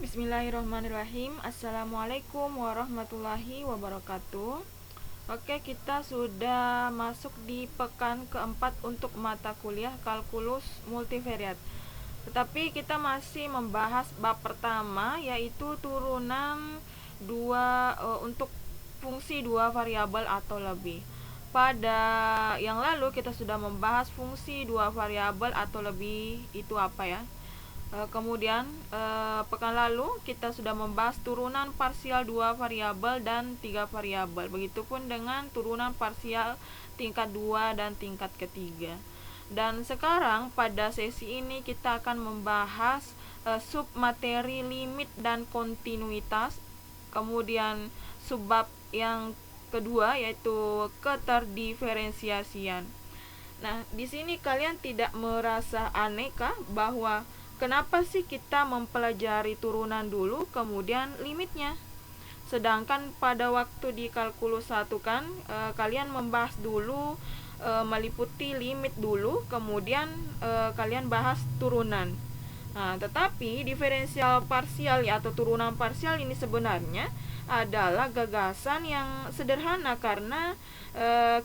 Bismillahirrahmanirrahim. Assalamualaikum warahmatullahi wabarakatuh. Oke, kita sudah masuk di pekan keempat untuk mata kuliah kalkulus multivariat. Tetapi kita masih membahas bab pertama, yaitu turunan untuk fungsi dua variabel atau lebih. Pada yang lalu kita sudah membahas fungsi dua variabel atau lebih itu apa ya. Kemudian pekan lalu kita sudah membahas turunan parsial dua variabel dan tiga variabel. Begitupun dengan turunan parsial tingkat 2 dan tingkat ketiga. Dan sekarang pada sesi ini kita akan membahas submateri limit dan kontinuitas. Kemudian subbab yang kedua yaitu keterdiferensiasian. Nah, di sini kalian tidak merasa aneh kah bahwa kenapa sih kita mempelajari turunan dulu kemudian limitnya? Sedangkan pada waktu di kalkulus 1 kan kalian membahas dulu meliputi limit dulu, kemudian kalian bahas turunan. Nah, tetapi diferensial parsial atau turunan parsial ini sebenarnya adalah gagasan yang sederhana karena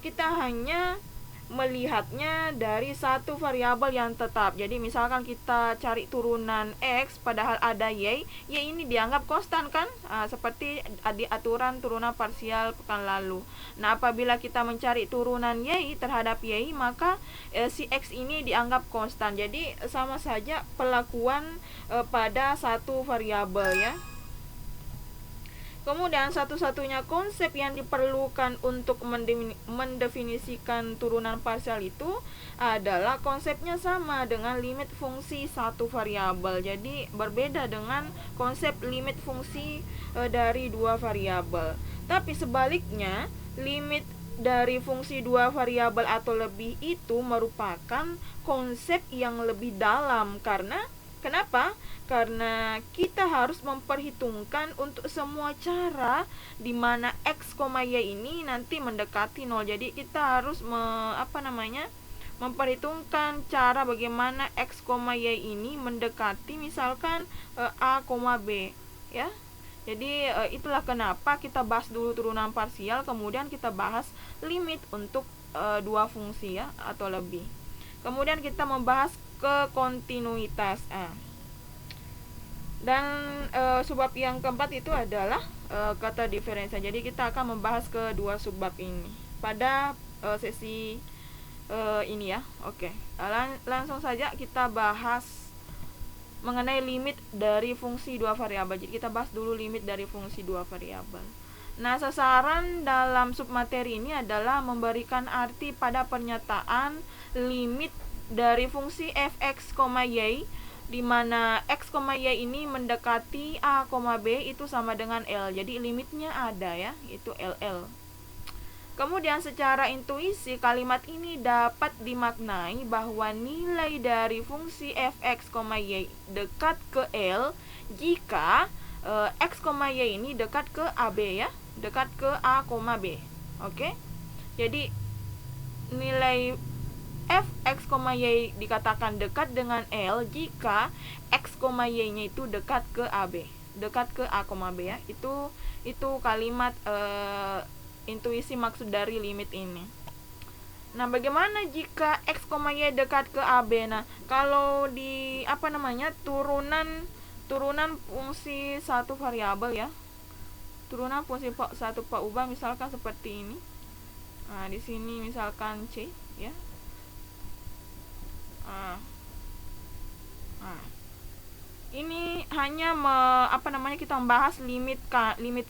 kita hanya melihatnya dari satu variabel yang tetap. Jadi misalkan kita cari turunan X padahal ada Y ini dianggap konstan kan? Seperti di aturan turunan parsial pekan lalu. Nah, apabila kita mencari turunan Y terhadap Y, maka si X ini dianggap konstan. Jadi sama saja perlakuan pada satu variabel ya. Kemudian satu-satunya konsep yang diperlukan untuk mendefinisikan turunan parsial itu adalah konsepnya sama dengan limit fungsi satu variabel. Jadi berbeda dengan konsep limit fungsi dari dua variabel. Tapi sebaliknya, limit dari fungsi dua variabel atau lebih itu merupakan konsep yang lebih dalam karena kenapa? Karena kita harus memperhitungkan untuk semua cara di mana X, Y ini nanti mendekati 0. Jadi kita harus memperhitungkan cara bagaimana X, Y ini mendekati misalkan A, B ya. Jadi itulah kenapa kita bahas dulu turunan parsial, kemudian kita bahas limit untuk dua fungsi ya atau lebih. Kemudian kita membahas kekontinuitas. Dan subbab yang keempat itu adalah kata diferensial. Jadi kita akan membahas kedua subbab ini pada sesi ini ya. Oke. Langsung saja kita bahas mengenai limit dari fungsi dua variabel. Jadi kita bahas dulu limit dari fungsi dua variabel. Nah, sasaran dalam submateri ini adalah memberikan arti pada pernyataan limit dari fungsi fx, y di mana x, y ini mendekati a, b itu sama dengan L. Jadi limitnya ada ya, itu LL. Kemudian secara intuisi kalimat ini dapat dimaknai bahwa nilai dari fungsi fx, y dekat ke L jika x, y ini dekat ke AB ya, dekat ke a, b. Oke? Jadi nilai fx, y dikatakan dekat dengan L jika x, y-nya itu dekat ke AB, dekat ke a, b ya. Itu kalimat intuisi maksud dari limit ini. Nah, bagaimana jika x, y dekat ke AB? Nah, kalau di turunan fungsi satu variabel ya. Turunan fungsi satu pak ubah misalkan seperti ini. Nah, di sini misalkan C ya. Ini hanya kita membahas limit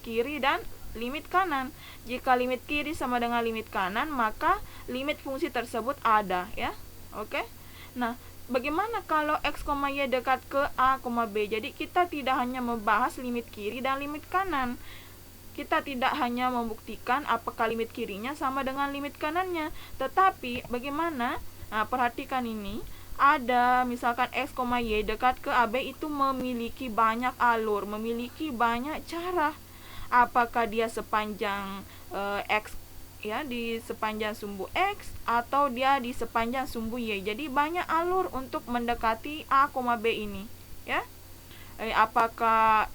kiri dan limit kanan. Jika limit kiri sama dengan limit kanan, maka limit fungsi tersebut ada ya. Oke. Nah, bagaimana kalau x, y dekat ke a, b? Jadi kita tidak hanya membahas limit kiri dan limit kanan. Kita tidak hanya membuktikan apakah limit kirinya sama dengan limit kanannya, tetapi bagaimana? Nah, perhatikan ini. Ada misalkan x, y dekat ke AB itu memiliki banyak alur, memiliki banyak cara. Apakah dia sepanjang x ya, di sepanjang sumbu X atau dia di sepanjang sumbu Y. Jadi banyak alur untuk mendekati A, B ini ya. apakah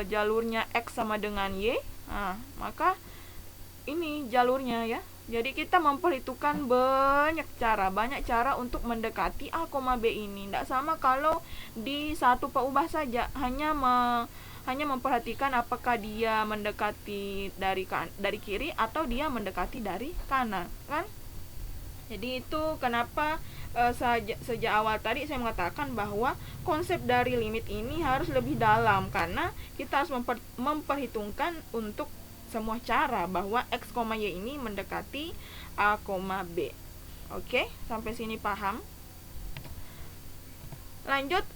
jalurnya X sama dengan Y. Nah, maka ini jalurnya ya. Jadi kita memperhitungkan banyak cara untuk mendekati A, B ini. Tidak sama kalau di satu peubah saja, hanya memperhatikan apakah dia mendekati dari kiri atau dia mendekati dari kanan, kan? Jadi itu kenapa sejak awal tadi saya mengatakan bahwa konsep dari limit ini harus lebih dalam, karena kita harus memperhitungkan untuk semua cara bahwa X, Y ini mendekati A, B. Oke, sampai sini paham? Lanjut,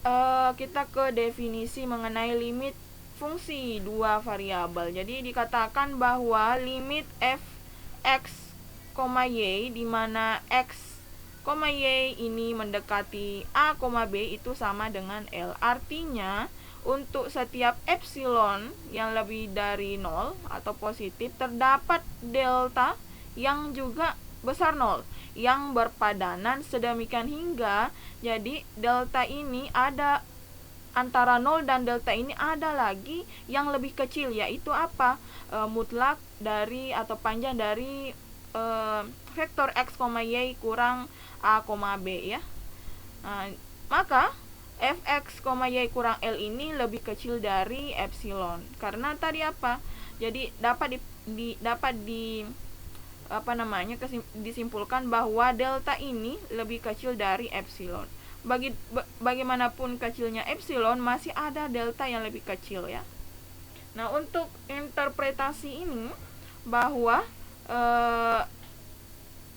kita ke definisi mengenai limit fungsi dua variabel. Jadi dikatakan bahwa limit f(x, y) di mana x, y ini mendekati A, B itu sama dengan L. Artinya untuk setiap epsilon yang lebih dari 0 atau positif, terdapat delta yang juga besar 0 yang berpadanan sedemikian hingga jadi delta ini ada antara 0 dan delta ini ada lagi yang lebih kecil, yaitu apa? Mutlak dari atau panjang dari vektor x, y kurang A, B ya. Maka fx, y kurang L ini lebih kecil dari epsilon. Karena tadi apa? Jadi dapat disimpulkan bahwa delta ini lebih kecil dari epsilon. Bagaimanapun kecilnya epsilon, masih ada delta yang lebih kecil ya. Nah, untuk interpretasi ini bahwa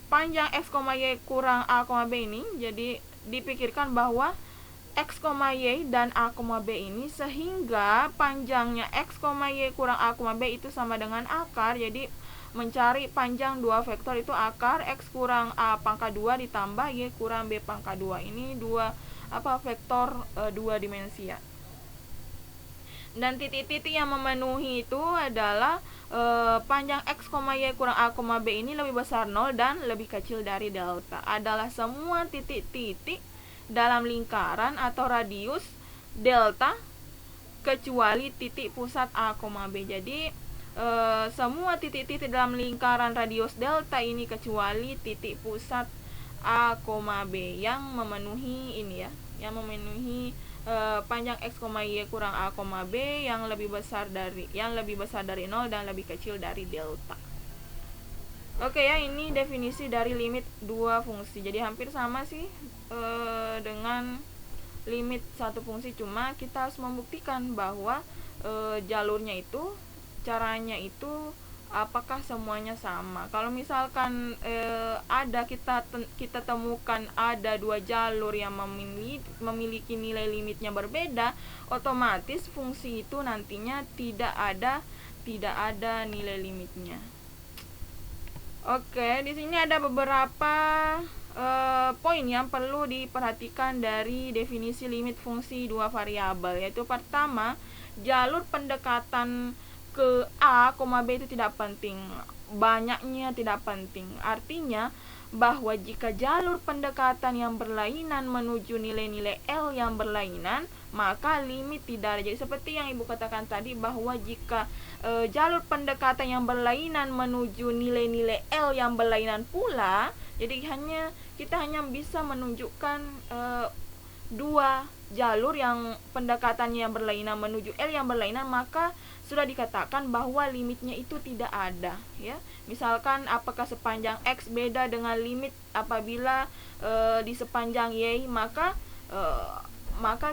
panjang x, y kurang A, B ini, jadi dipikirkan bahwa X, Y dan A, B ini sehingga panjangnya X, Y kurang A, B itu sama dengan akar. Jadi mencari panjang dua vektor itu akar X kurang A pangkat 2 ditambah Y kurang B pangkat 2. Ini vektor dua dimensi ya. Dan titik-titik yang memenuhi itu adalah panjang X, Y kurang A, B ini lebih besar 0 dan lebih kecil dari delta. Adalah semua titik-titik dalam lingkaran atau radius delta kecuali titik pusat A, B. Jadi semua titik-titik dalam lingkaran radius delta ini kecuali titik pusat A, B yang memenuhi ini ya, yang memenuhi panjang X, Y kurang A, B yang lebih besar dari 0 dan lebih kecil dari delta. Oke ya, ini definisi dari limit dua fungsi. Jadi hampir sama sih dengan limit satu fungsi, cuma kita harus membuktikan bahwa jalurnya itu, caranya itu apakah semuanya sama. Kalau misalkan kita temukan ada dua jalur yang memiliki nilai limitnya berbeda, otomatis fungsi itu nantinya tidak ada nilai limitnya. Oke, di sini ada beberapa poin yang perlu diperhatikan dari definisi limit fungsi dua variabel, yaitu pertama, jalur pendekatan ke A, B itu tidak penting, banyaknya tidak penting. Artinya bahwa jika jalur pendekatan yang berlainan menuju nilai-nilai L yang berlainan, maka limit tidak ada. Jadi seperti yang Ibu katakan tadi, bahwa jika jalur pendekatan yang berlainan menuju nilai-nilai L yang berlainan pula, jadi kita hanya bisa menunjukkan dua jalur yang pendekatannya yang berlainan menuju L yang berlainan, maka sudah dikatakan bahwa limitnya itu tidak ada ya. Misalkan apakah sepanjang X beda dengan limit apabila di sepanjang Y, maka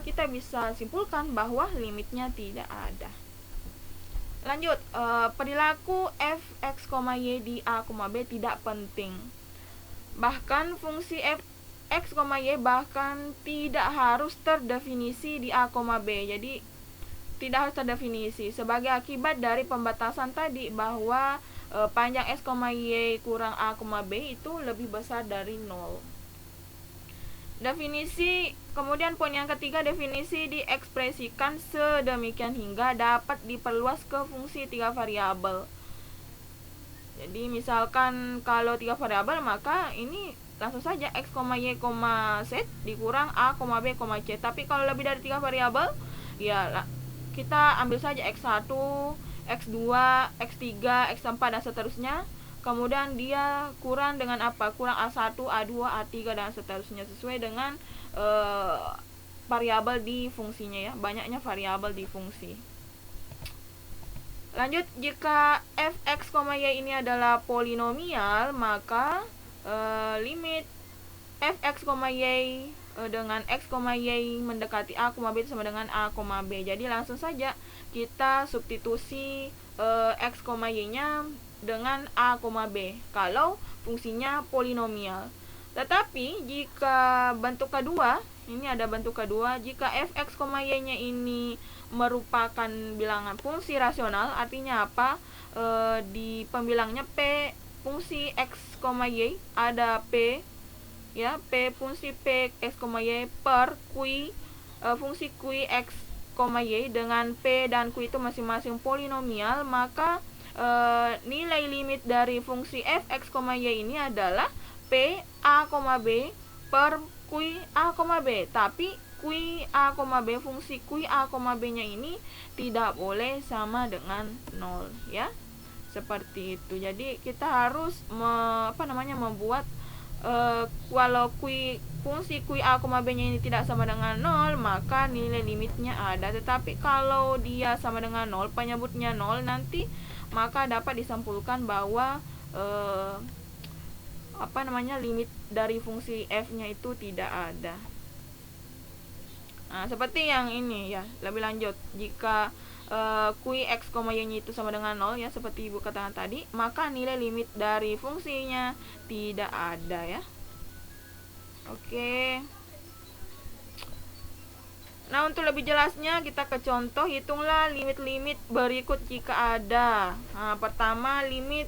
kita bisa simpulkan bahwa limitnya tidak ada. Lanjut, perilaku f(x, y) di A, B tidak penting. Bahkan fungsi f(x, y) bahkan tidak harus terdefinisi di A, B. Jadi tidak harus terdefinisi sebagai akibat dari pembatasan tadi, bahwa panjang x, y kurang A, B itu lebih besar dari 0. Definisi, kemudian poin yang ketiga, definisi diekspresikan sedemikian hingga dapat diperluas ke fungsi tiga variabel. Jadi misalkan kalau tiga variabel, maka ini langsung saja x, y, z dikurang A, B, C. Tapi kalau lebih dari tiga variabel, ya kita ambil saja X1, X2, X3, X4 dan seterusnya. Kemudian dia kurang dengan apa? Kurang A1, A2, A3 dan seterusnya sesuai dengan variabel di fungsinya ya, banyaknya variabel di fungsi. Lanjut, jika fx, y ini adalah polinomial, maka limit fx, y dengan x, y mendekati a, b sama dengan a, b. Jadi langsung saja kita substitusi x, y nya dengan a, b kalau fungsinya polinomial. Tetapi jika bentuk kedua, ini ada bentuk kedua, jika fx, y nya ini merupakan bilangan fungsi rasional, artinya apa? Di pembilangnya p fungsi x, y ada p ya, p fungsi p x, y per q fungsi q x, y dengan p dan q itu masing-masing polinomial, maka nilai limit dari fungsi fx, y ini adalah p a, b per q a, b. Tapi q a, b, fungsi q a, b nya ini tidak boleh sama dengan 0 ya. Seperti itu. Jadi kita harus membuat kalau fungsi q a, b nya ini tidak sama dengan 0, maka nilai limitnya ada. Tetapi kalau dia sama dengan 0, penyebutnya 0 nanti, maka dapat disimpulkan bahwa limit dari fungsi f-nya itu tidak ada. Nah, seperti yang ini ya, lebih lanjut. Jika q x, y-nya itu sama dengan 0 ya, seperti Ibu katakan tadi, maka nilai limit dari fungsinya tidak ada ya. Oke. Nah, untuk lebih jelasnya kita ke contoh, hitunglah limit-limit berikut jika ada. Nah, pertama limit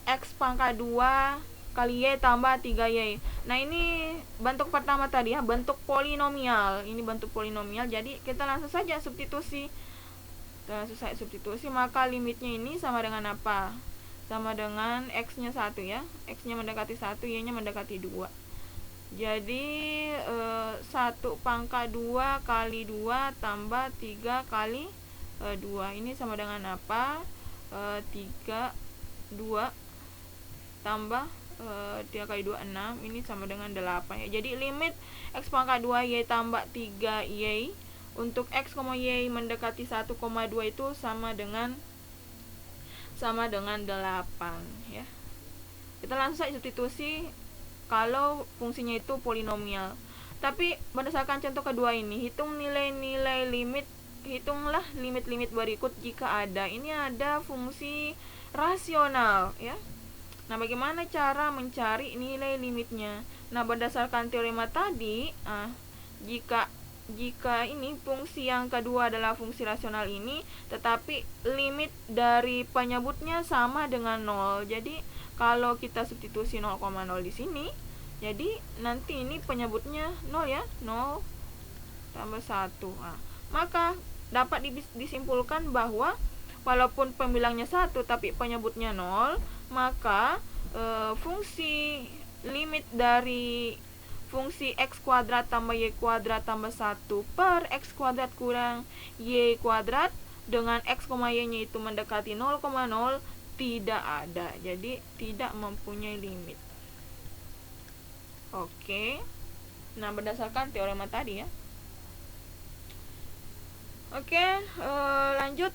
x pangkat 2 kali y tambah 3y. Nah, ini bentuk pertama tadi ya, bentuk polinomial. Ini bentuk polinomial, jadi kita langsung saja substitusi. Maka limitnya ini sama dengan apa? Sama dengan x-nya 1 ya. X-nya mendekati 1, y-nya mendekati 2. Jadi 1 pangkat 2 kali 2 tambah 3 kali 2. Ini sama dengan apa? 3, 2 tambah 3 kali 2, 6. Ini sama dengan 8 ya. Jadi limit x pangkat 2y tambah 3y untuk x, y mendekati 1, 2 itu sama dengan 8 ya. Kita langsung substitusi kalau fungsinya itu polinomial. Tapi berdasarkan contoh kedua ini, hitunglah limit-limit berikut jika ada. Ini ada fungsi rasional ya. Nah, bagaimana cara mencari nilai limitnya? Nah, berdasarkan teorema tadi, jika ini fungsi yang kedua adalah fungsi rasional ini, tetapi limit dari penyebutnya sama dengan 0. Jadi, kalau kita substitusi 0,0 di sini, jadi nanti ini penyebutnya 0 ya, 0 tambah 1. Nah, maka dapat disimpulkan bahwa walaupun pembilangnya 1 tapi penyebutnya 0, maka fungsi limit dari fungsi x kuadrat tambah y kuadrat tambah 1 per x kuadrat kurang y kuadrat dengan x, y-nya itu mendekati 0,0 tidak ada. Jadi tidak mempunyai limit. Oke. Nah, berdasarkan teorema tadi ya. Oke, lanjut.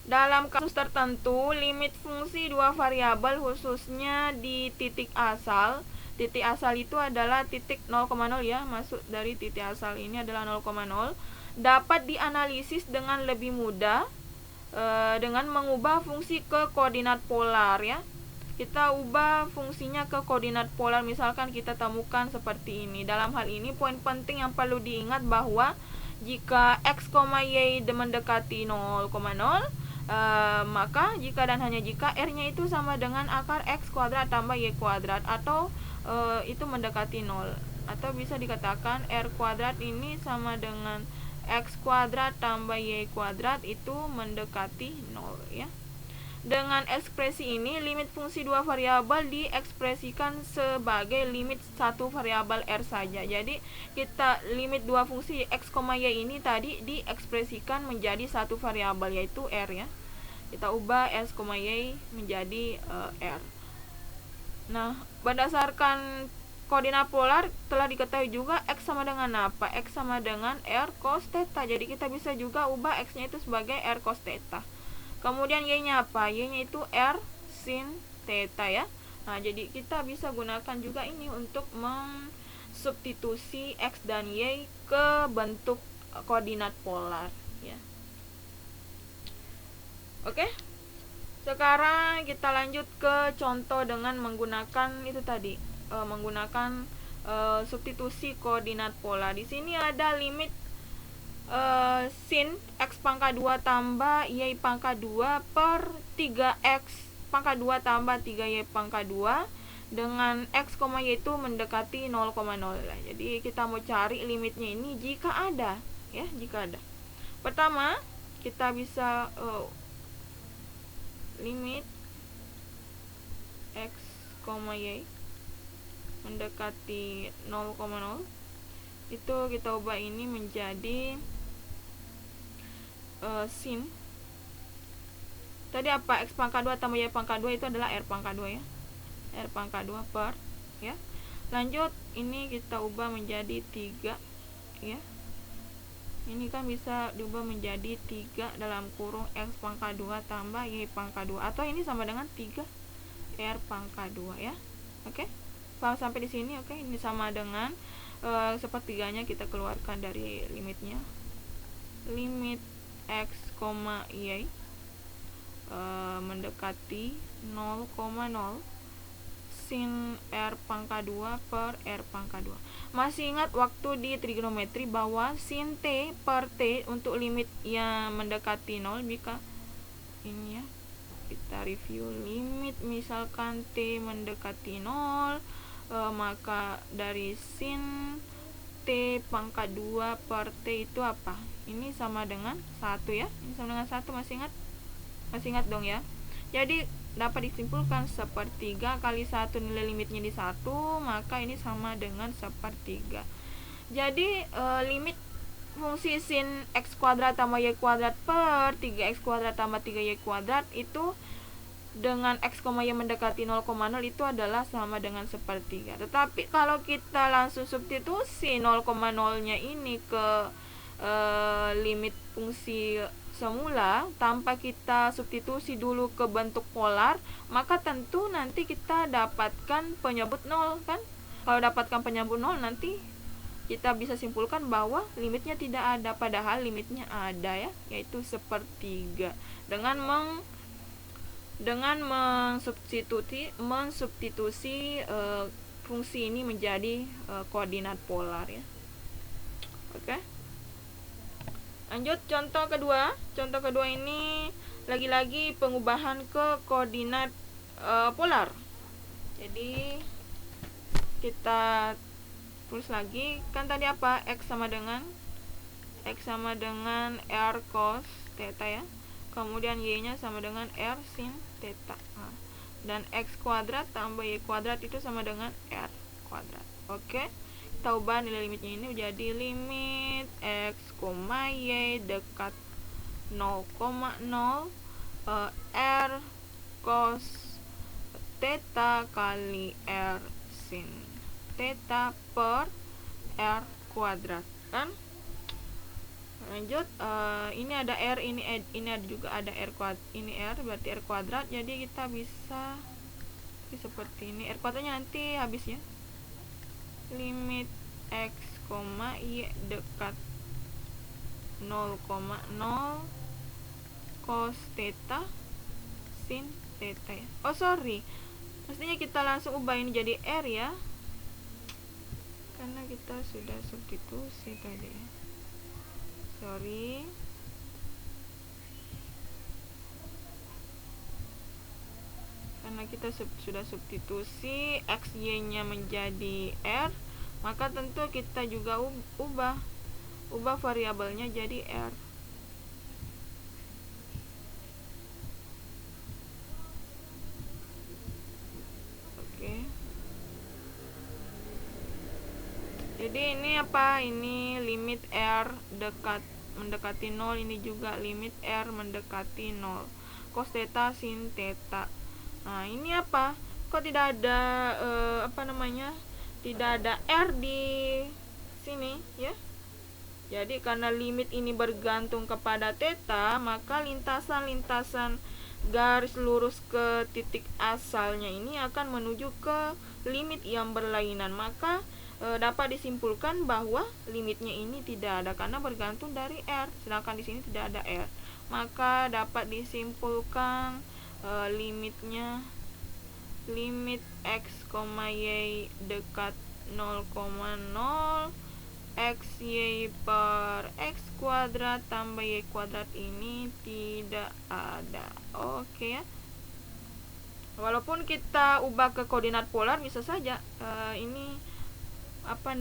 Dalam kasus tertentu, limit fungsi dua variabel khususnya di titik asal. Titik asal itu adalah titik 0,0 ya, masuk dari titik asal ini adalah 0,0. Dapat dianalisis dengan lebih mudah dengan mengubah fungsi ke koordinat polar ya. Kita ubah fungsinya ke koordinat polar, misalkan kita temukan seperti ini. Dalam hal ini poin penting yang perlu diingat bahwa jika x, y mendekati 0,0, maka jika dan hanya jika r-nya itu sama dengan akar x kuadrat tambah y kuadrat, atau itu mendekati 0, atau bisa dikatakan r kuadrat ini sama dengan x kuadrat tambah y kuadrat itu mendekati 0 ya. Dengan ekspresi ini, limit fungsi dua variabel diekspresikan sebagai limit satu variabel R saja. Jadi, kita limit dua fungsi X, Y ini tadi diekspresikan menjadi satu variabel, yaitu R ya. Kita ubah X, Y menjadi R. Nah, berdasarkan koordinat polar telah diketahui juga X sama dengan apa? X sama dengan R cos theta. Jadi, kita bisa juga ubah X-nya itu sebagai R cos theta. Kemudian Y-nya apa? Y-nya itu R sin theta ya. Nah, jadi kita bisa gunakan juga ini untuk mensubstitusi X dan Y ke bentuk koordinat polar ya. Oke. Sekarang kita lanjut ke contoh dengan menggunakan itu tadi, menggunakan substitusi koordinat polar. Di sini ada limit sin X pangkat 2 tambah Y pangkat 2 per 3X pangkat 2 tambah 3Y pangkat 2 dengan X, Y itu mendekati 0,0. Jadi kita mau cari limitnya ini jika ada ya, jika ada. Pertama, kita bisa limit X, Y mendekati 0,0 itu kita ubah ini menjadi sin tadi apa, X pangkat 2 tambah Y pangkat 2 itu adalah R pangkat 2 ya, R pangkat 2 per ya. Lanjut, ini kita ubah menjadi 3 ya. Ini kan bisa diubah menjadi 3 dalam kurung X pangkat 2 tambah Y pangkat 2, atau ini sama dengan 3 R pangkat 2 ya. Oke, paham sampai di sini? Oke, ini sama dengan sepertiganya kita keluarkan dari limitnya. Limit X, Y mendekati 0,0 sin R pangkat 2 per R pangkat 2. Masih ingat waktu di trigonometri bahwa sin T per T untuk limit yang mendekati 0, jika ini ya, kita review limit misalkan T mendekati 0, maka dari sin T pangkat 2 per T itu apa? Ini sama dengan 1 ya. Ini sama dengan 1, masih ingat? Masih ingat dong ya. Jadi dapat disimpulkan sepertiga kali 1, nilai limitnya di 1, maka ini sama dengan sepertiga. Jadi limit fungsi sin X kuadrat tambah Y kuadrat per 3X kuadrat tambah 3Y kuadrat itu dengan X, Y mendekati 0,0 itu adalah sama dengan sepertiga. Tetapi kalau kita langsung substitusi 0,0 nya ini ke limit fungsi semula tanpa kita substitusi dulu ke bentuk polar, maka tentu nanti kita dapatkan penyebut 0 kan. Kalau dapatkan penyebut 0, nanti kita bisa simpulkan bahwa limitnya tidak ada, padahal limitnya ada ya, yaitu sepertiga. Dengan mensubstitusi fungsi ini menjadi koordinat polar ya. Oke. Lanjut contoh kedua. Contoh kedua ini lagi-lagi pengubahan ke koordinat polar. Jadi kita tulis lagi, kan tadi apa? X sama dengan R cos theta ya. Kemudian Y-nya sama dengan R sin theta. Dan X kuadrat tambah Y kuadrat itu sama dengan R kuadrat. Oke. Kita ubah nilai limitnya ini menjadi limit X, Y dekat 0,0 R cos theta kali R sin theta per R kuadrat kan. Lanjut, ini ada R, ini ada juga ada R kuadrat, ini R berarti R kuadrat, jadi kita bisa seperti ini. R kuadratnya nanti habis ya. Limit X, Y dekat 0,0 cos theta sin theta ya. Oh sorry, mestinya kita langsung ubah ini jadi R ya, karena kita sudah substitusi tadi ya. Sorry, karena kita sudah substitusi X, Y nya menjadi R, maka tentu kita juga ubah variabelnya jadi R. Jadi ini apa? Ini limit R mendekati 0, ini juga limit R mendekati 0. Cos theta sin theta. Nah, ini apa? Kok tidak ada tidak ada R di sini ya? Jadi karena limit ini bergantung kepada theta, maka lintasan-lintasan garis lurus ke titik asalnya ini akan menuju ke limit yang berlainan. Maka dapat disimpulkan bahwa limitnya ini tidak ada karena bergantung dari R, sedangkan di sini tidak ada R. Maka dapat disimpulkan limitnya limit x, y dekat 0,0 x y per x kuadrat tambah y kuadrat ini tidak ada. Oke ya. Walaupun kita ubah ke koordinat polar bisa saja ini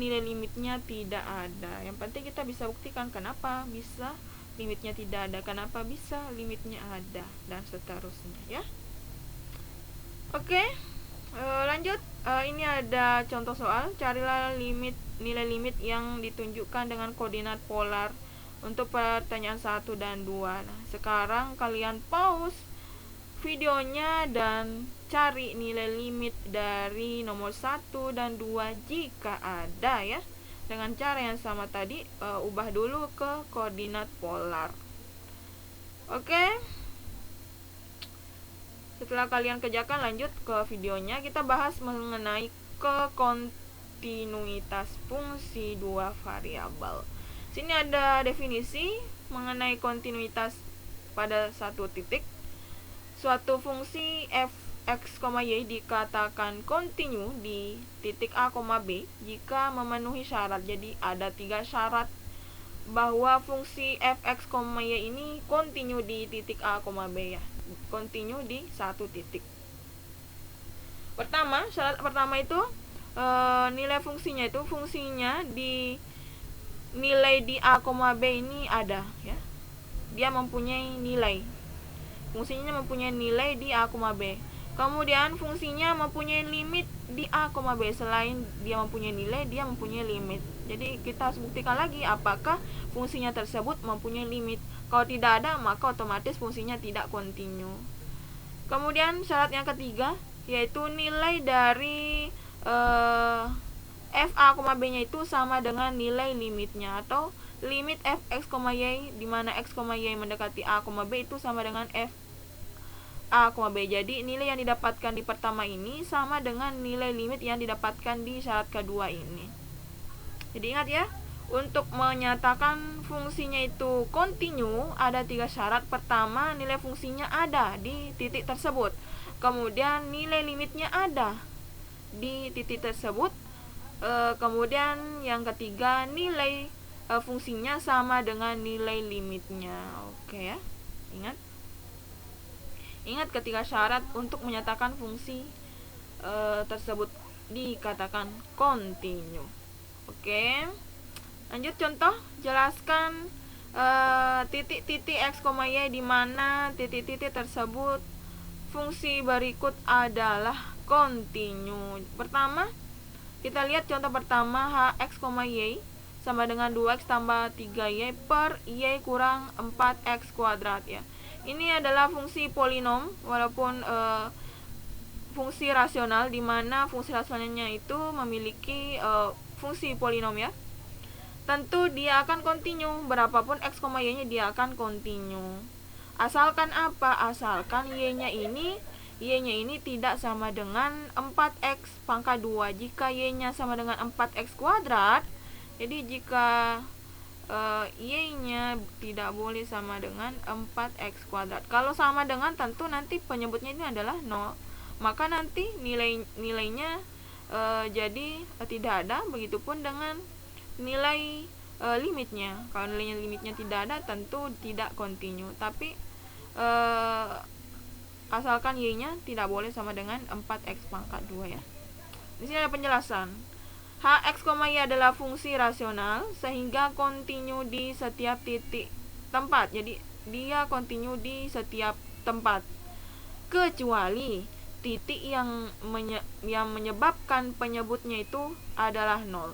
nilai limitnya tidak ada. Yang penting kita bisa buktikan kenapa bisa limitnya tidak ada, kenapa bisa limitnya ada, dan seterusnya ya. Oke. Lanjut, ini ada contoh soal. Carilah nilai limit yang ditunjukkan dengan koordinat polar untuk pertanyaan 1 dan 2. Nah, sekarang kalian pause videonya dan cari nilai limit dari nomor 1 dan 2 jika ada ya. Dengan cara yang sama tadi, ubah dulu ke koordinat polar. Oke. Setelah kalian kerjakan, lanjut ke videonya. Kita bahas mengenai kekontinuitas fungsi dua variabel. Sini ada definisi mengenai kontinuitas pada satu titik. Suatu fungsi f(x, y) dikatakan kontinu di titik A, B jika memenuhi syarat. Jadi ada 3 syarat bahwa fungsi f(x, y) ini kontinu di titik A, B ya. Kontinu di satu titik. Syarat pertama itu nilai fungsinya itu di nilai di A, B ini ada ya. Dia mempunyai nilai. Fungsinya mempunyai nilai di A, B. Kemudian fungsinya mempunyai limit di A, B. Selain dia mempunyai nilai, dia mempunyai limit. Jadi kita harus buktikan lagi apakah fungsinya tersebut mempunyai limit. Kalau tidak ada, maka otomatis fungsinya tidak kontinu. Kemudian syarat yang ketiga yaitu nilai dari f A, B nya itu sama dengan nilai limitnya, atau limit f(x, y) di mana x, y mendekati A, B itu sama dengan f A, B. Jadi nilai yang didapatkan di pertama ini sama dengan nilai limit yang didapatkan di syarat kedua ini. Jadi ingat ya, untuk menyatakan fungsinya itu kontinu ada 3 syarat. Pertama, nilai fungsinya ada di titik tersebut. Kemudian nilai limitnya ada di titik tersebut. Kemudian yang ketiga, nilai fungsinya sama dengan nilai limitnya. Oke ya, ingat ketiga syarat untuk menyatakan fungsi tersebut dikatakan kontinu. Oke. Lanjut contoh, jelaskan titik-titik x, y di mana titik-titik tersebut fungsi berikut adalah kontinu. Pertama, kita lihat contoh pertama, h(x, y) sama dengan 2x tambah 3y per y kurang 4x kuadrat ya. Ini adalah fungsi polinom walaupun fungsi rasional, di mana fungsi rasionalnya itu memiliki fungsi polinom ya. Tentu dia akan kontinu, berapapun x, y nya dia akan kontinu. Asalkan apa? Asalkan y nya ini tidak sama dengan 4x pangkat 2. Jika y nya sama dengan 4x kuadrat, jadi jika y nya tidak boleh sama dengan 4x kuadrat. Kalau sama dengan, tentu nanti penyebutnya ini adalah 0. Maka nanti nilainya jadi tidak ada. Begitupun dengan nilai limitnya. Kalau nilai limitnya tidak ada, tentu tidak kontinu. Tapi asalkan y-nya tidak boleh sama dengan 4x pangkat 2 ya. Di sini ada penjelasan. h(x, y) adalah fungsi rasional sehingga kontinu di setiap titik tempat. Jadi dia kontinu di setiap tempat kecuali titik yang menyebabkan penyebutnya itu adalah 0.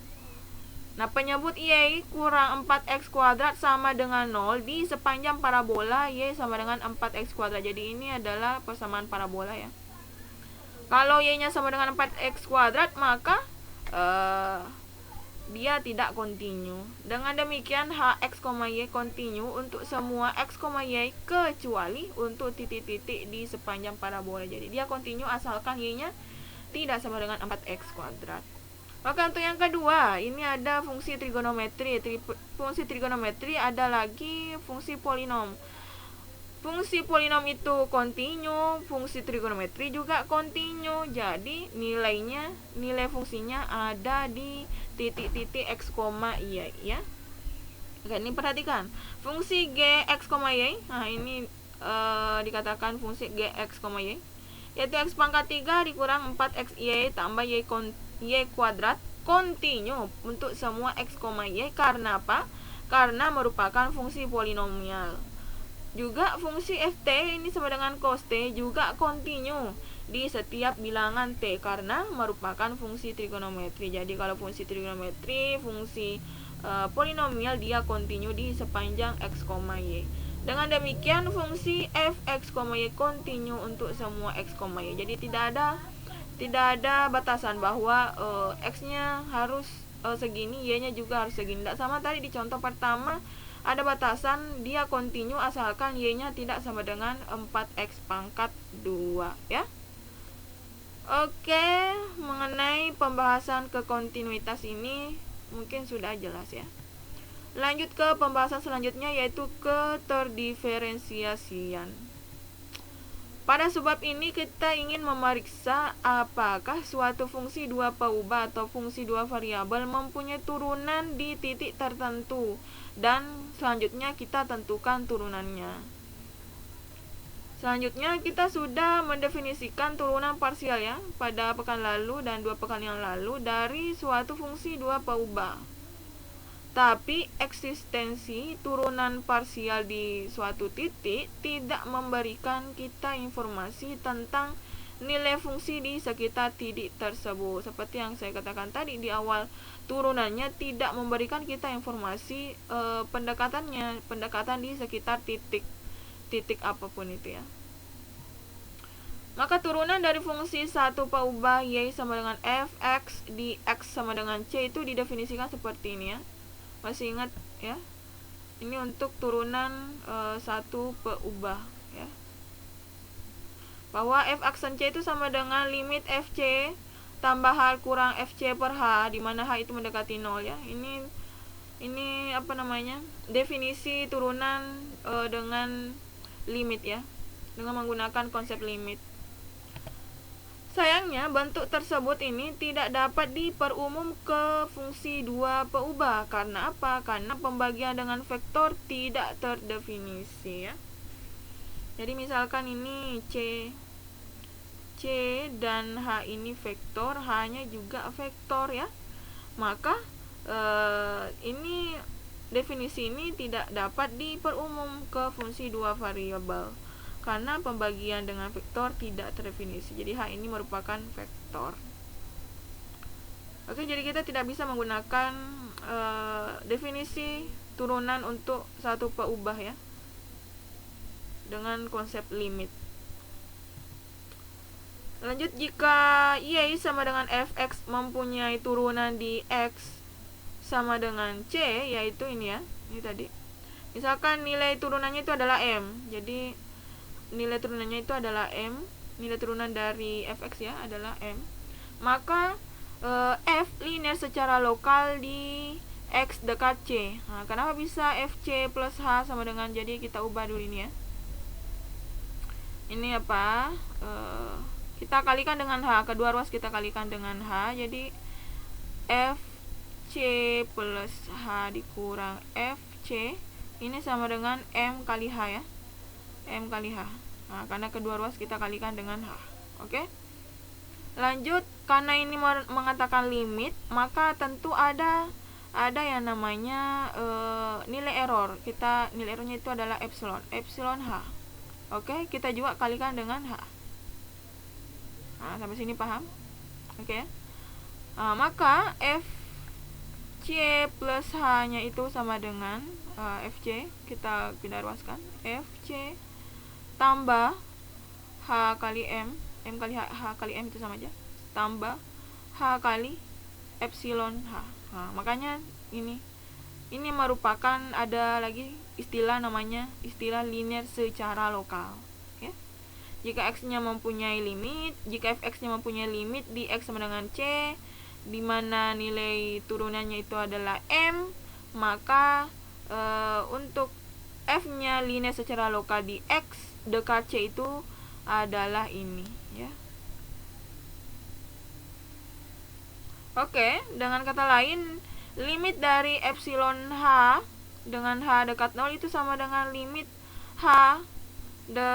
Nah, penyebut Y kurang 4X kuadrat sama dengan 0 di sepanjang parabola Y sama dengan 4X kuadrat. Jadi ini adalah persamaan parabola ya. Kalau Y-nya sama dengan 4X kuadrat, maka dia tidak kontinu. Dengan demikian Hx, Y kontinu untuk semua X, Y kecuali untuk titik-titik di sepanjang parabola. Jadi dia kontinu asalkan Y-nya tidak sama dengan 4X kuadrat. Oke, untuk yang kedua, ini ada fungsi trigonometri. Fungsi trigonometri ada lagi fungsi polinom. Fungsi polinom itu kontinu, fungsi trigonometri juga kontinu. Jadi nilai fungsinya ada di titik-titik X, Y ya. Oke, ini perhatikan. Fungsi G, X, Y. Nah, ini dikatakan fungsi G, X, Y, yaitu X pangkat 3 dikurang 4X, Y tambah Y kuadrat kontinu untuk semua X, Y. Karena apa? Karena merupakan fungsi polinomial. Juga fungsi ft ini sama dengan cos t juga kontinu di setiap bilangan t karena merupakan fungsi trigonometri. Jadi kalau fungsi trigonometri, fungsi polinomial, dia kontinu di sepanjang X, Y. Dengan demikian fungsi fx, y kontinu untuk semua X, Y. Jadi tidak ada batasan bahwa X-nya harus segini, Y-nya juga harus segini. Tidak sama tadi di contoh pertama, ada batasan dia kontinu asalkan Y-nya tidak sama dengan 4X pangkat 2 ya. Oke, mengenai pembahasan kekontinuitas ini mungkin sudah jelas ya. Lanjut ke pembahasan selanjutnya, yaitu keterdiferensiasian. Pada sebab ini kita ingin memeriksa apakah suatu fungsi dua peubah atau fungsi dua variabel mempunyai turunan di titik tertentu, dan selanjutnya kita tentukan turunannya. Selanjutnya kita sudah mendefinisikan turunan parsial ya pada pekan lalu dan 2 pekan yang lalu dari suatu fungsi dua peubah. Tapi eksistensi turunan parsial di suatu titik tidak memberikan kita informasi tentang nilai fungsi di sekitar titik tersebut. Seperti yang saya katakan tadi di awal, turunannya tidak memberikan kita informasi pendekatan di sekitar titik apapun itu ya. Maka turunan dari fungsi satu peubah Y sama dengan fx di X sama dengan C itu didefinisikan seperti ini ya. Masih ingat ya? Ini untuk turunan satu peubah ya. Bahwa f aksen C itu sama dengan limit fc tambah h kurang fc per h, di mana h itu mendekati 0 ya. Ini apa namanya? Definisi turunan dengan limit ya. Dengan menggunakan konsep limit. Sayangnya bentuk tersebut ini tidak dapat diperumum ke fungsi dua peubah. Karena apa? Karena pembagian dengan vektor tidak terdefinisi ya. Jadi misalkan ini C dan H ini vektor, H-nya juga vektor ya. Maka ini definisi ini tidak dapat diperumum ke fungsi dua variabel. Karena pembagian dengan vektor tidak terdefinisi. Jadi H ini merupakan vektor. Oke, jadi kita tidak bisa menggunakan definisi turunan untuk satu peubah ya, dengan konsep limit. Lanjut, jika Y sama dengan fx mempunyai turunan di X sama dengan C, yaitu ini ya, ini tadi. Misalkan nilai turunannya itu adalah M. Jadi nilai turunannya itu adalah M, nilai turunan dari fx ya adalah M, maka f linear secara lokal di X dekat C. Nah, kenapa bisa fc plus H sama dengan, jadi kita ubah dulu ini ya. Ini apa? Kita kalikan dengan H, kedua ruas kita kalikan dengan H, jadi fc plus H dikurang fc ini sama dengan M kali H ya. M kali H. Nah, karena kedua ruas kita kalikan dengan H. Oke? Lanjut, karena ini mengatakan limit, maka tentu ada yang namanya nilai error. Nilai errornya itu adalah epsilon H. Oke, kita juga kalikan dengan H. Nah, sampai sini paham? Oke. Maka fc FC plus H-nya itu sama dengan FC, kita ruaskan, FC tambah H kali M, M kali H kali M itu sama aja, tambah H kali epsilon H. Nah, makanya ini merupakan, ada lagi istilah namanya istilah linear secara lokal, ya. Jika x-nya mempunyai limit, jika fx-nya mempunyai limit di x sama dengan c, di mana nilai turunannya itu adalah m, maka untuk f-nya linear secara lokal di x dekat c itu adalah ini, ya. Oke, dengan kata lain, limit dari epsilon h dengan h dekat 0 itu sama dengan limit h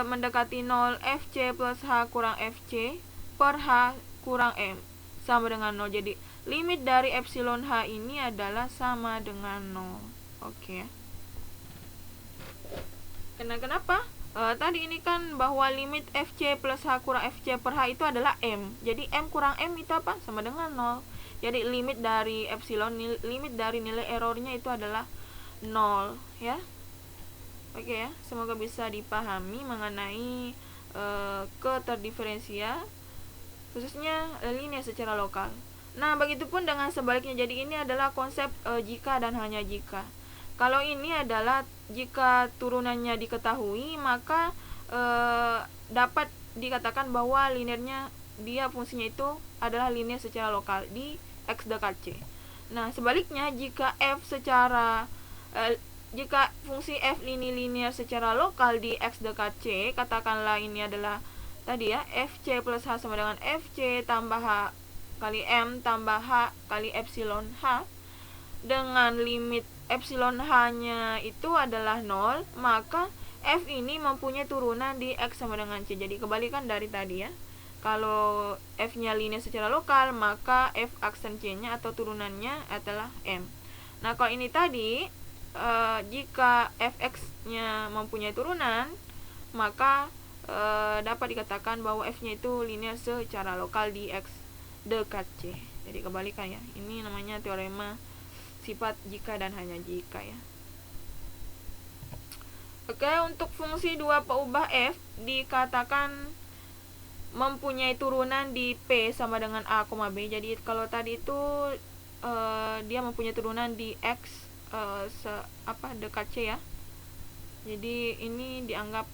mendekati 0 fc plus h kurang fc per h kurang m sama dengan 0. Jadi limit dari epsilon h ini adalah sama dengan 0. Oke. Kenapa? Tadi ini kan bahwa limit fc plus h kurang fc per h itu adalah m. Jadi m kurang m itu apa? Sama dengan 0. Jadi limit dari epsilon, limit dari nilai errornya itu adalah 0, ya. Oke ya, semoga bisa dipahami mengenai keterdiferensia khususnya linear secara lokal. Nah, begitupun dengan sebaliknya. Jadi ini adalah konsep jika dan hanya jika. Kalau ini adalah jika turunannya diketahui, maka dapat dikatakan bahwa linearnya, dia fungsinya itu adalah linear secara lokal di x dekat c. Nah, sebaliknya jika f secara jika fungsi f ini linear secara lokal di x dekat c, katakanlah ini adalah tadi ya, fc plus h sama dengan fc tambah h kali m tambah h kali epsilon h, dengan limit epsilon h-nya itu adalah 0, maka f ini mempunyai turunan di x sama dengan c. Jadi kebalikan dari tadi ya. Kalau f-nya linear secara lokal, maka f aksen c-nya atau turunannya adalah m. Nah, kalau ini tadi jika fx-nya mempunyai turunan, maka dapat dikatakan bahwa f-nya itu linear secara lokal di x dekat c. Jadi kebalikan ya. Ini namanya teorema sifat jika dan hanya jika ya. Oke, untuk fungsi 2 peubah f dikatakan mempunyai turunan di P sama dengan A, B. Jadi kalau tadi itu dia mempunyai turunan di X dekat C ya. Jadi ini dianggap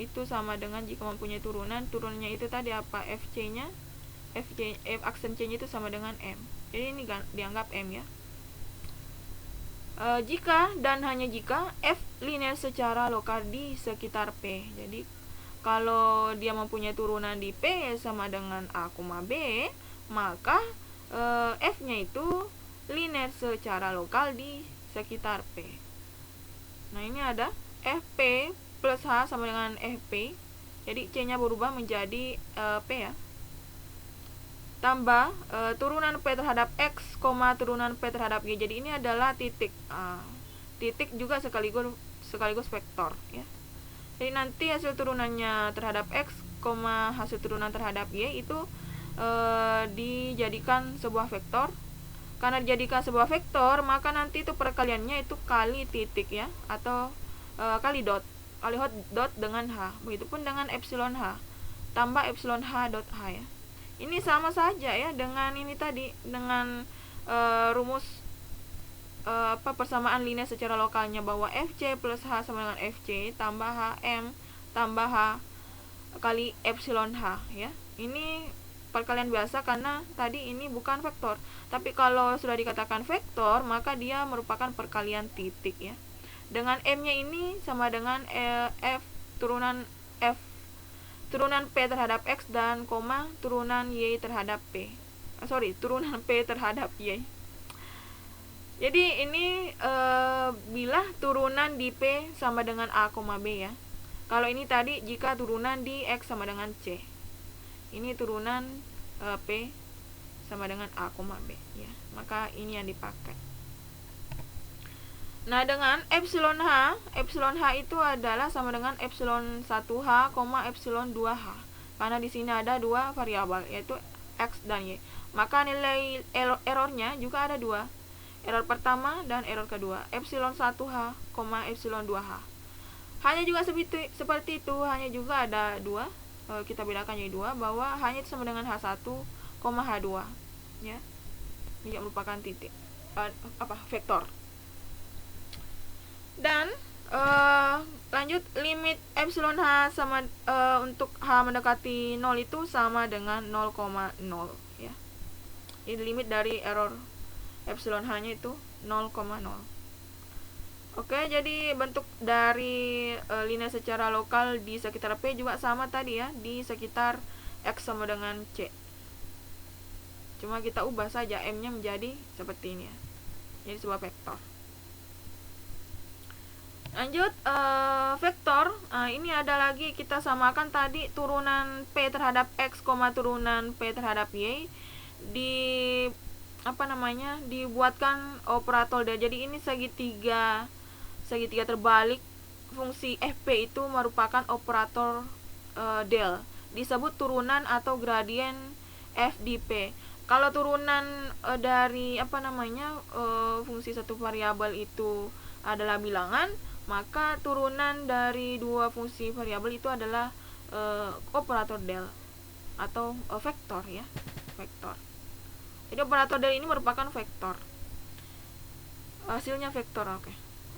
itu sama dengan jika mempunyai turunannya itu tadi apa, FC-nya, F aksen C-nya itu sama dengan M. Jadi ini dianggap M ya. Jika dan hanya jika F linear secara lokal di sekitar P. Jadi kalau dia mempunyai turunan di P sama dengan A, B, maka F-nya itu linear secara lokal di sekitar P. Nah, ini ada FP plus H sama dengan FP. Jadi C-nya berubah menjadi P ya. Tambah turunan P terhadap X, turunan P terhadap Y. Jadi ini adalah titik. Titik juga sekaligus vektor ya. Jadi nanti hasil turunannya terhadap X, hasil turunan terhadap Y itu dijadikan sebuah vektor. Karena dijadikan sebuah vektor, maka nanti itu perkaliannya itu kali titik ya, atau kali dot. Kali dot dengan H. Begitupun dengan epsilon H. Tambah epsilon H dot H ya. Ini sama saja ya dengan ini tadi, dengan rumus persamaan linear secara lokalnya, bahwa FC plus H sama dengan FC tambah HM tambah H kali epsilon H ya. Ini perkalian biasa karena tadi ini bukan vektor. Tapi kalau sudah dikatakan vektor, maka dia merupakan perkalian titik ya. Dengan M-nya ini sama dengan turunan P terhadap X dan turunan Y terhadap P. Turunan P terhadap Y. Jadi ini bila turunan di P sama dengan A, B ya. Kalau ini tadi jika turunan di X sama dengan C. Ini turunan P sama dengan A, B ya. Maka ini yang dipakai. Nah, dengan epsilon H itu adalah sama dengan epsilon 1H, epsilon 2H. Karena di sini ada dua variabel, yaitu X dan Y. Maka nilai errornya juga ada dua. error pertama dan error kedua, epsilon 1H, epsilon 2H. Hanya juga seperti itu, hanya juga ada dua, kita bedakan jadi dua, bahwa hanya itu sama dengan H1, H2, ya. Ini merupakan titik, vektor. Dan lanjut, limit epsilon H sama untuk H mendekati 0 itu sama dengan 0,0, ya. Ini limit dari error epsilon H-nya itu 0,0. Oke, jadi bentuk dari linear secara lokal di sekitar P juga sama tadi ya, di sekitar X sama dengan C. Cuma kita ubah saja M-nya menjadi seperti ini ya. Jadi sebuah vektor. Lanjut, vektor. Ini ada lagi, kita samakan tadi turunan P terhadap X, turunan P terhadap Y. Dibuatkan operator del. Jadi ini segitiga terbalik fungsi fp itu merupakan operator del, disebut turunan atau gradien f di p. Kalau turunan dari fungsi satu variabel itu adalah bilangan, maka turunan dari dua fungsi variabel itu adalah operator del atau vektor ya, vektor. Jadi operator del ini merupakan vektor. Hasilnya vektor, oke.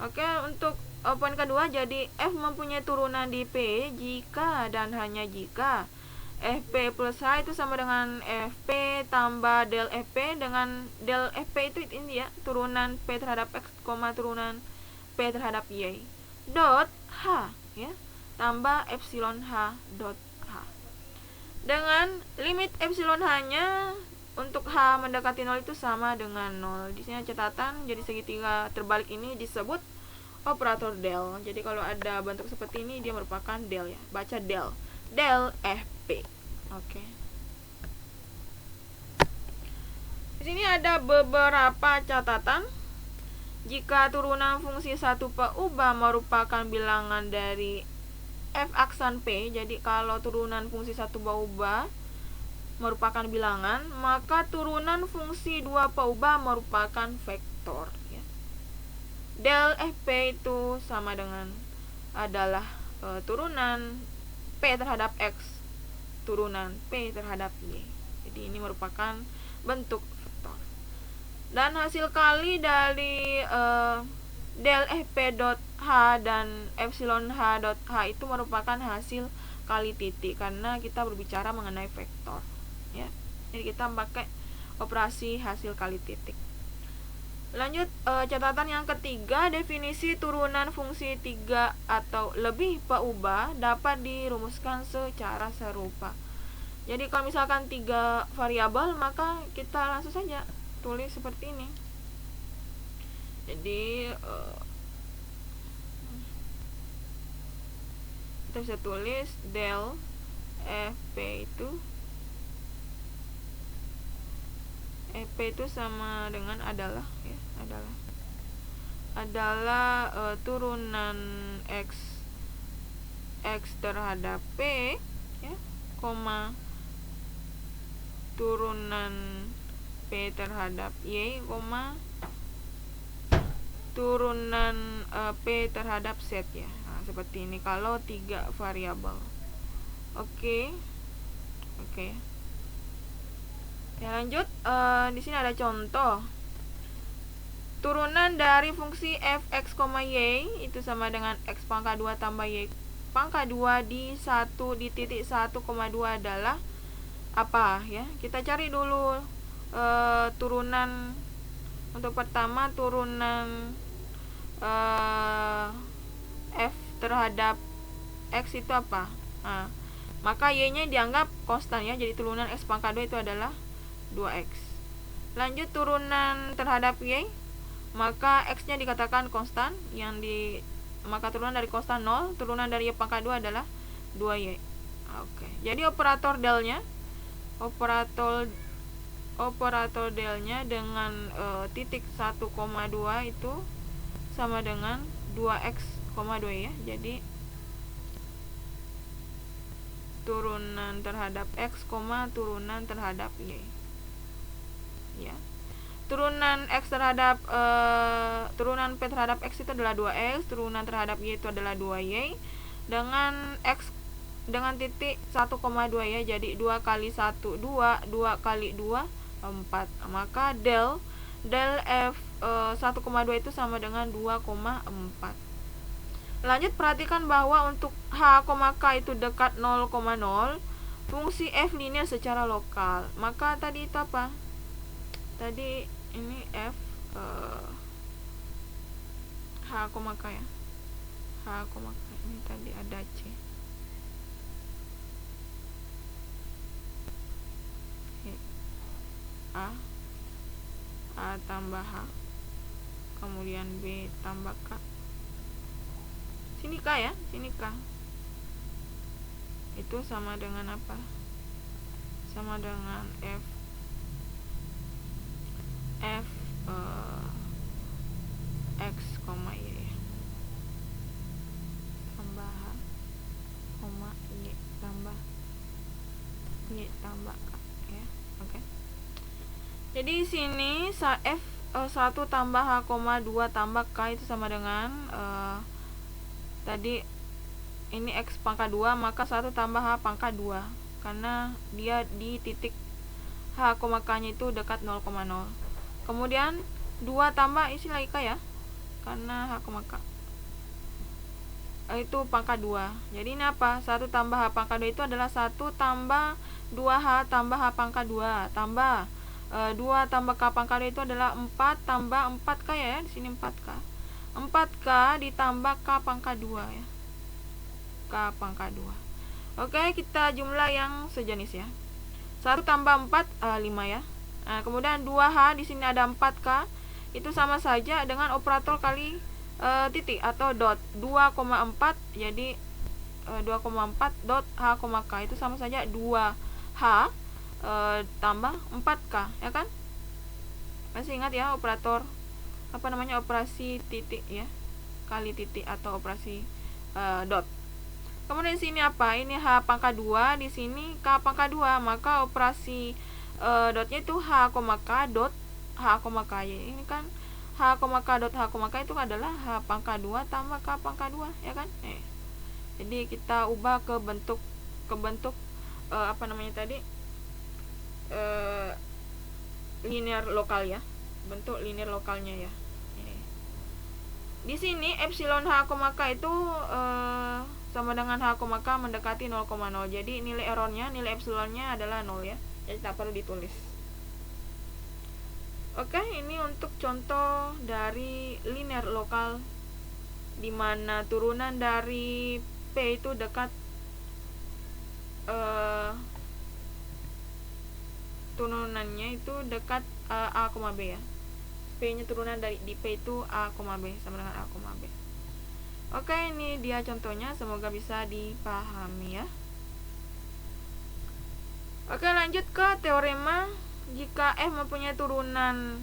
Oke, untuk poin kedua, jadi F mempunyai turunan di P jika dan hanya jika Fp plus H itu sama dengan Fp tambah del Fp, dengan del Fp itu ini ya, turunan P terhadap X, turunan P terhadap Y, dot H ya, tambah epsilon H dot H. Dengan limit epsilon H-nya untuk H mendekati 0 itu sama dengan 0. Di sini catatan, jadi segitiga terbalik ini disebut operator del. Jadi kalau ada bentuk seperti ini dia merupakan del ya. Baca del. Del FP. Oke. Di sini ada beberapa catatan. Jika turunan fungsi 1 ubah merupakan bilangan dari F aksan P, jadi kalau turunan fungsi 1 ubah merupakan bilangan, maka turunan fungsi 2 ubah merupakan vektor ya. Del Fp itu sama dengan adalah turunan P terhadap X, turunan P terhadap Y. Jadi ini merupakan bentuk vektor. Dan hasil kali dari del Fp dot H dan epsilon H dot H itu merupakan hasil kali titik, karena kita berbicara mengenai vektor ya. Jadi kita pakai operasi hasil kali titik. Lanjut, catatan yang ketiga, definisi turunan fungsi 3 atau lebih ubah dapat dirumuskan secara serupa. Jadi kalau misalkan 3 variabel, maka kita langsung saja tulis seperti ini. Jadi kita bisa tulis del Fp itu sama dengan adalah turunan X terhadap P ya, turunan P terhadap Y, turunan P terhadap Z ya. Nah, seperti ini kalau 3 variabel. Oke. Ya, lanjut, di sini ada contoh. Turunan dari fungsi f(x, y) itu sama dengan x pangkat 2 tambah y pangkat 2 di 1 di titik 1,2 adalah apa ya? Kita cari dulu turunan. Untuk pertama, turunan f terhadap x itu apa? Nah, maka y-nya dianggap konstan ya. Jadi turunan x pangkat 2 itu adalah 2x. Lanjut, turunan terhadap y, maka x-nya dikatakan konstan, maka turunan dari konstan 0, turunan dari y pangkat 2 adalah 2y. Oke. Jadi operator delnya dengan titik 1,2 itu sama dengan 2x, 2 ya. Jadi turunan terhadap x, turunan terhadap y. Ya. turunan X terhadap turunan P terhadap X itu adalah 2X, turunan terhadap Y itu adalah 2Y, dengan X dengan titik 1,2 ya, jadi 2 kali 1 2, 2 kali 2 4. Maka del F 1,2 itu sama dengan 2,4. Lanjut, perhatikan bahwa untuk H, K itu dekat 0,0, fungsi F linear secara lokal. Maka tadi itu apa? Tadi ini F H, K ya. H, K ini tadi ada C. A tambah H, kemudian B tambah K. Sini K ya, sini K. Itu sama dengan apa? Sama dengan F X, Y tambah H, Y tambah K ya. Oke. Jadi sini F 1 tambah H, 2 tambah K itu sama dengan tadi ini X pangkat 2, maka 1 tambah H pangkat 2, karena dia di titik H, K nya itu dekat 0,0. Kemudian 2 tambah isi lagi K ya, karena H, K itu pangkat 2. Jadi ini apa? 1 tambah H pangkat 2 itu adalah 1 tambah 2H tambah H pangkat 2 tambah 2 tambah K pangkat 2 itu adalah 4 tambah 4K ya, di sini 4K. 4K ditambah K pangkat 2 ya. K pangkat 2. Oke, kita jumlah yang sejenis ya. 1 tambah 4 5 ya. Nah, kemudian 2H di sini ada 4K. Itu sama saja dengan operator kali titik atau dot 2,4, jadi 2,4 dot H, K itu sama saja 2H tambah 4K ya kan? Masih ingat ya operator apa namanya, operasi titik ya, kali titik atau operasi dot. Kemudian di sini apa? Ini H pangkat 2, di sini K pangkat 2, maka operasi dotnya itu H, K dot H, K. Ini kan H, K dot H, K itu adalah H pangkat 2 tambah K pangkat 2 ya kan? Jadi kita ubah ke bentuk apa namanya tadi? Linear lokal ya, bentuk linear lokalnya ya. Di sini epsilon H, K itu sama dengan H, K mendekati 0,0. Jadi nilai errornya, nilai epsilonnya adalah 0 ya. Jadi tak perlu ditulis. Oke, ini untuk contoh dari linear lokal di mana turunan dari P itu dekat turunannya itu dekat A, B ya. P nya turunan di P itu A, B sama dengan A, B. Oke, ini dia contohnya, semoga bisa dipahami ya. Oke, lanjut ke teorema. Jika F mempunyai turunan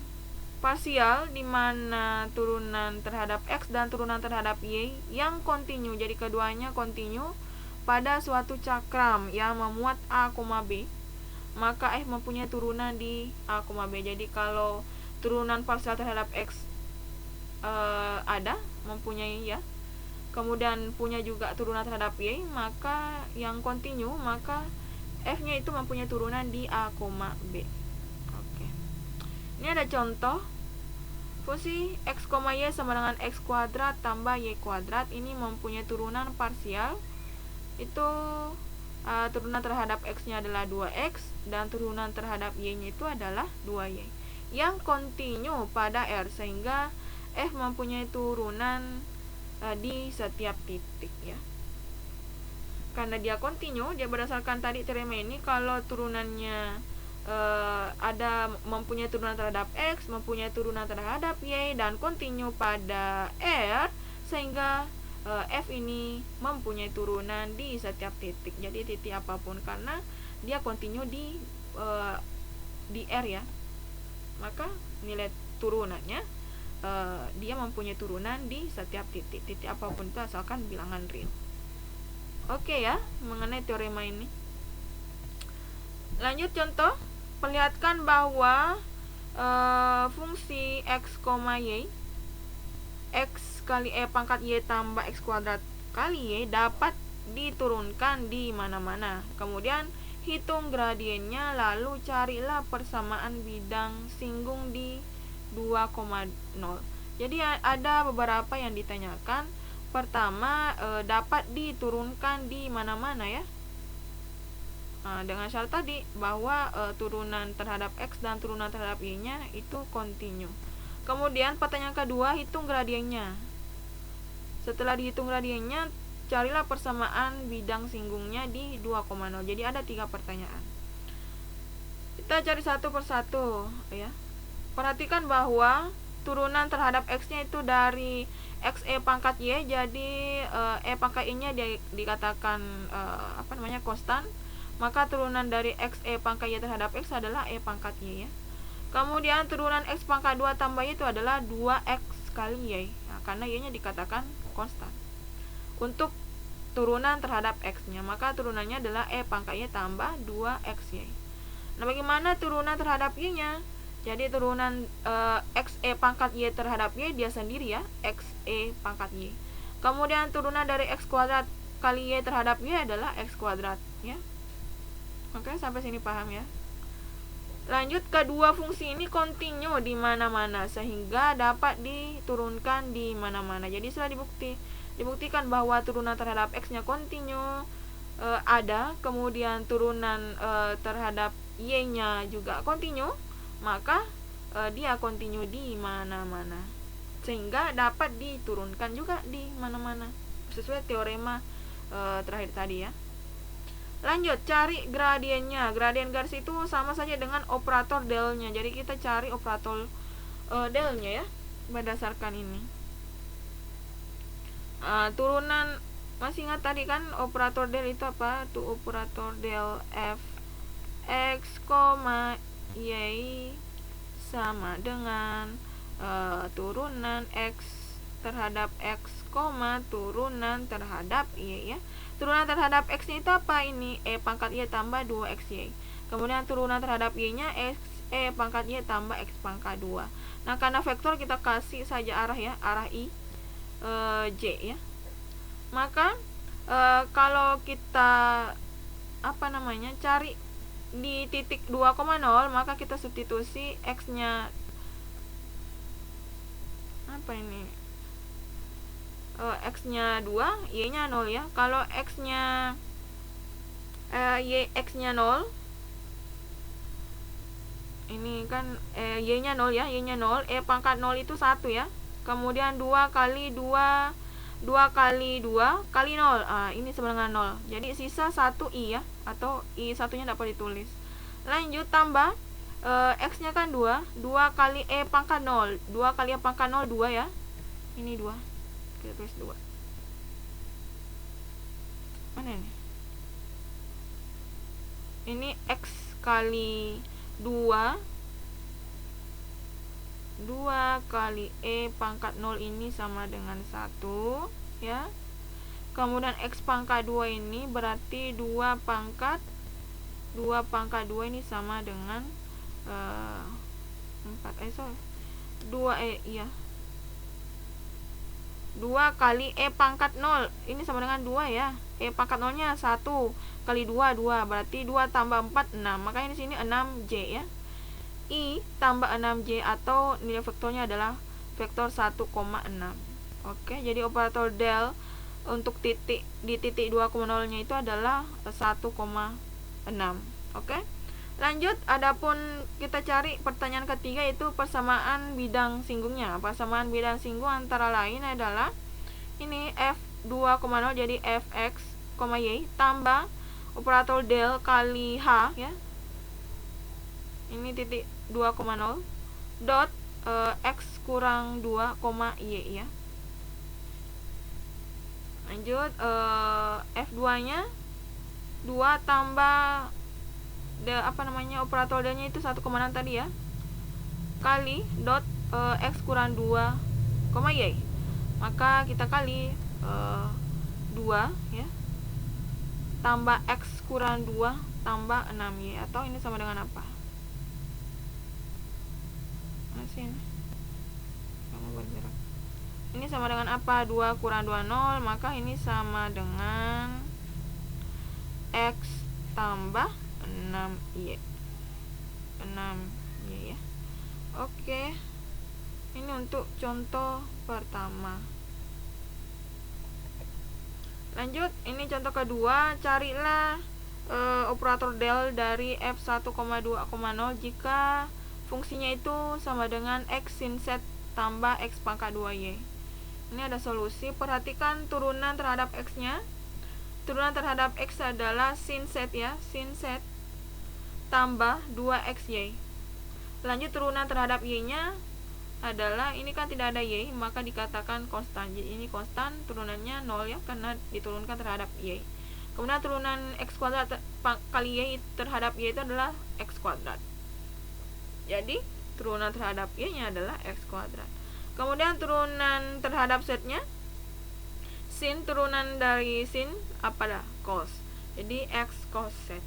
parsial di mana turunan terhadap X dan turunan terhadap Y yang kontinu, jadi keduanya kontinu pada suatu cakram yang memuat A, B, maka F mempunyai turunan di A, B. Jadi kalau turunan parsial terhadap X ada, mempunyai ya, kemudian punya juga turunan terhadap Y, maka yang kontinu, maka F nya itu mempunyai turunan di A, B. Oke. Ini ada contoh fungsi X, Y sama dengan X kuadrat tambah Y kuadrat. Ini mempunyai turunan parsial. Itu turunan terhadap X-nya adalah 2X dan turunan terhadap Y-nya itu adalah 2Y yang kontinu pada R, sehingga F mempunyai turunan di setiap titik ya. Karena dia kontinu, dia berdasarkan tadi teorema ini, kalau turunannya ada mempunyai turunan terhadap X, mempunyai turunan terhadap Y dan kontinu pada R, sehingga F ini mempunyai turunan di setiap titik. Jadi titik apapun, karena dia kontinu di R ya, maka nilai turunannya dia mempunyai turunan di setiap titik. Titik apapun itu asalkan bilangan real. Oke ya, mengenai teorema ini. Lanjut contoh. Perlihatkan bahwa fungsi x, y, x kali e pangkat y tambah x kuadrat kali y dapat diturunkan di mana-mana. Kemudian hitung gradiennya, lalu carilah persamaan bidang singgung di 2,0. Jadi ada beberapa yang ditanyakan. Pertama, dapat diturunkan di mana-mana ya. Dengan syarat tadi bahwa turunan terhadap x dan turunan terhadap y-nya itu kontinu. Kemudian pertanyaan kedua, hitung gradiennya. Setelah dihitung gradiennya, carilah persamaan bidang singgungnya di 2,0. Jadi ada 3 pertanyaan. Kita cari satu persatu ya. Perhatikan bahwa turunan terhadap x-nya itu dari x e pangkat y, jadi e pangkat y-nya dikatakan konstan. Maka turunan dari x e pangkat y terhadap x adalah e pangkat y ya. Kemudian turunan x pangkat 2 tambah y itu adalah 2x kali y. Nah, karena y-nya dikatakan konstan. Untuk turunan terhadap x-nya, maka turunannya adalah e pangkat y tambah 2xy. Nah, bagaimana turunan terhadap y-nya? Jadi turunan x e pangkat y terhadap y dia sendiri ya, x e pangkat y. Kemudian turunan dari x kuadrat kali y terhadap y adalah x kuadrat ya. Oke, sampai sini paham ya. Lanjut, kedua fungsi ini kontinu di mana-mana sehingga dapat diturunkan di mana-mana. Jadi setelah dibuktikan bahwa turunan terhadap x-nya kontinu ada, kemudian turunan terhadap y-nya juga kontinu, maka dia kontinu di mana-mana sehingga dapat diturunkan juga di mana-mana sesuai teorema terakhir tadi ya. Lanjut, cari gradiennya. Gradien garis itu sama saja dengan operator del-nya. Jadi kita cari operator del-nya ya berdasarkan ini. Turunan, masih ingat tadi kan operator del itu apa? Tuh operator del f x, y sama dengan turunan x terhadap x, turunan terhadap y ya. Turunan terhadap x-nya itu apa? Ini e pangkat y tambah 2xy. Kemudian turunan terhadap y-nya x e pangkat y tambah x pangkat 2. Nah, karena vektor kita kasih saja arah ya, arah i j ya. Maka kalau kita cari di titik 2,0, maka kita substitusi x-nya x-nya 2, y-nya 0 ya. Kalau x-nya x-nya 0, ini kan y-nya 0 ya, y-nya 0, e pangkat 0 itu 1 ya. Kemudian 2 kali 2 kali 2 kali 0. Ini sama dengan 0. Jadi sisa 1 i ya, atau i satunya dapat ditulis. Lanjut, tambah x-nya kan 2 kali e pangkat 0. 2 kali e pangkat 0 2 ya. Ini 2. Kita tulis 2. Mana ini? Ini x kali 2 kali e pangkat 0 ini sama dengan 1 ya. Kemudian x pangkat 2 ini berarti 2 pangkat 2 ini sama dengan 2 kali e pangkat 0 ini sama dengan 2 ya. E pangkat 0 nya 1 kali 2 berarti 2 tambah 4 6. Makanya di sini 6j ya. I tambah 6j atau nilai vektornya adalah vektor 1,6. Oke, jadi operator del untuk di titik 2,0 nya itu adalah 1,6. Oke. Lanjut, adapun kita cari pertanyaan ketiga itu persamaan bidang singgungnya. Persamaan bidang singgung antara lain adalah ini f2,0 jadi fx, y tambah operator del kali h ya. Ini titik 2,0 dot x kurang 2, y ya. Lanjut, f2-nya 2 tambah operator del-nya itu 1,6 tadi ya, kali dot x kurang 2, y. Maka kita kali 2 ya, tambah x kurang 2 tambah 6y, atau ini sama dengan apa? Masih ini kamu bergerak. Ini sama dengan apa? 2 kurang 2 0, maka ini sama dengan X tambah 6Y. 6Y ya. Oke. Ini untuk contoh pertama. Lanjut, ini contoh kedua, carilah operator del dari F1,2,0 jika fungsinya itu sama dengan X sin Z tambah X pangkat 2Y. Ini ada solusi. Perhatikan turunan terhadap X-nya. Turunan terhadap X adalah sin Z ya, sin Z tambah 2XY. Lanjut, turunan terhadap Y-nya adalah, ini kan tidak ada Y, maka dikatakan konstan. Jadi ini konstan, turunannya 0 ya, karena diturunkan terhadap Y. Kemudian turunan X kuadrat kali Y terhadap Y itu adalah X kuadrat. Jadi turunan terhadap Y-nya adalah X kuadrat. Kemudian turunan terhadap Z-nya, sin turunan dari sin apa dah? Cos. Jadi X cos Z.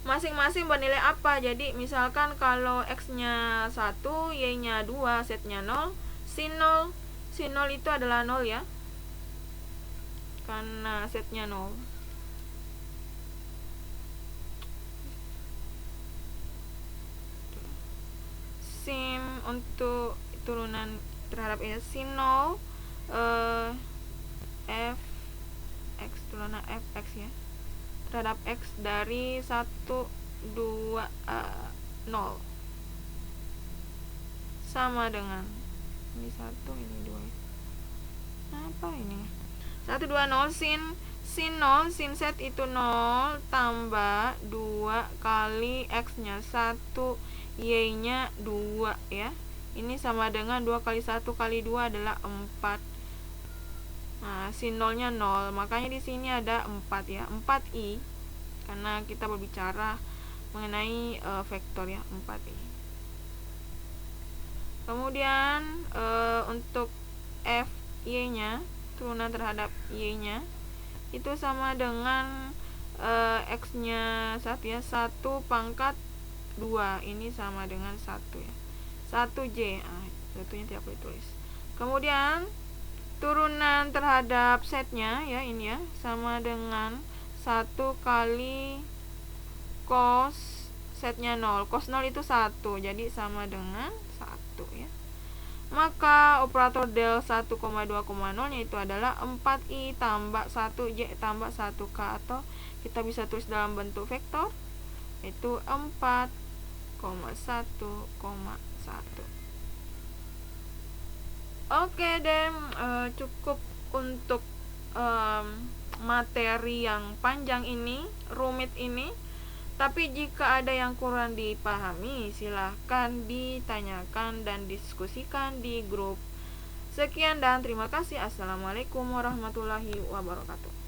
Masing-masing bernilai apa? Jadi misalkan kalau X-nya 1, Y-nya 2, Z-nya 0, sin 0. Sin 0 itu adalah 0 ya, karena Z-nya 0. Sin untuk turunan terhadap ini sin 0 f x turunan fx ya terhadap x dari 1 2 0 sama dengan ini 1 ini 2. Apa ini? 1 2 0 sin 0 sin Z itu 0 tambah 2 kali X-nya 1, Y-nya 2 ya. Ini sama dengan 2 kali 1 kali 2 adalah 4. Nah, sin 0-nya 0. Makanya di sini ada 4 ya. 4i. Karena kita berbicara mengenai vektor ya, 4i. Kemudian untuk f y-nya, turunan terhadap y-nya itu sama dengan x-nya 1 ya, 1 pangkat 2. Ini sama dengan 1 ya. 1J. Satunya tidak boleh tulis. Kemudian turunan terhadap Z-nya ya, ini ya, sama dengan 1 kali cos Z-nya 0. Cos 0 itu 1, jadi sama dengan 1 ya. Maka operator del 1,2,0 nya itu adalah 4i tambah 1j tambah 1k, atau kita bisa tulis dalam bentuk vektor, itu 4,1,1. Oke deh, cukup untuk materi yang panjang ini, rumit ini. Tapi jika ada yang kurang dipahami, silahkan ditanyakan dan diskusikan di grup. Sekian dan terima kasih. Assalamualaikum warahmatullahi wabarakatuh.